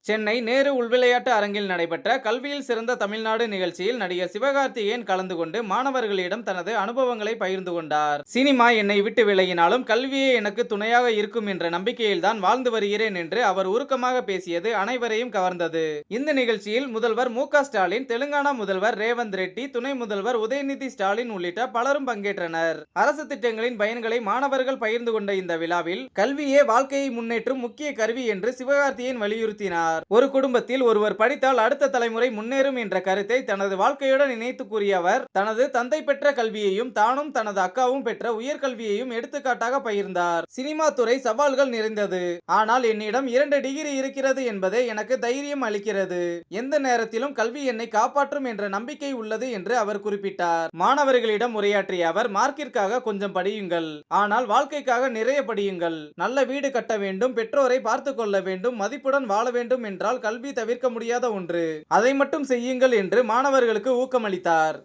சென்னை நேரு உள்விளையாட்டு அரங்கில் நடைபெற்ற கல்வியில் சிறந்த தமிழ்நாடு நிகழ்ச்சியில் நடிகர் சிவகார்த்திகேயன் கலந்து கொண்டு மாணவர்களிடம் தனது அனுபவங்களை பகிர்ந்து கொண்டார். சினிமா என்னை விட்டு விலகினாலும் கல்வியே எனக்கு துணையாக இருக்கும் என்ற நம்பிக்கையில்தான் வாழ்ந்து வருகிறேன் என்று அவர் உருக்கமாக பேசியது அனைவரையும் கவர்ந்தது. இந்த நிகழ்ச்சியில் முதல்வர் மு.க.ஸ்டாலின், தெலுங்கானா முதல்வர் ரேவந்த் ரெட்டி, துணை முதல்வர் உதயநிதி ஸ்டாலின் உள்ளிட்ட பலரும் பங்கேற்றனர். அரசு திட்டங்களின் பயன்களை மாணவர்கள் பகிர்ந்து கொண்ட இந்த விழாவில் கல்வியே வாழ்க்கையை முன்னேற்றும் முக்கிய கருவி என்று சிவகார்த்திகேயன் வலியுறுத்தினார். ஒரு குடும்பத்தில் ஒருவர் படித்தால் அடுத்த தலைமுறை முன்னேறும் என்ற கருத்தை தனது வாழ்க்கையுடன் இணைத்து கூறிய அவர், தனது தந்தை பெற்ற கல்வியையும் தானும் தனது அக்காவும் பெற்ற உயர்கல்வியையும் எடுத்துக்காட்டாக பகிர்ந்தார். சினிமா துறை சவால்கள் நிறைந்தது. ஆனால் என்னிடம் 2 டிகிரி இருக்கிறது என்பதே எனக்கு தைரியம் அளிக்கிறது. எந்த நேரத்திலும் கல்வி என்னை காப்பாற்றும் என்ற நம்பிக்கை உள்ளது என்று அவர் குறிப்பிட்டார். மாணவர்களிடம் உரையாற்றிய அவர், மார்க்கிற்காக கொஞ்சம் படியுங்கள், ஆனால் வாழ்க்கைக்காக நிறைய படியுங்கள். நல்ல வீடு கட்ட வேண்டும், பெற்றோரை பார்த்துக் கொள்ள வேண்டும், மதிப்புடன் வாழ வேண்டும் என்றால் கல்வி தவிர்க்க முடியாத ஒன்று. அதை மட்டும் செய்யுங்கள் என்று மாணவர்களுக்கு ஊக்கமளித்தார்.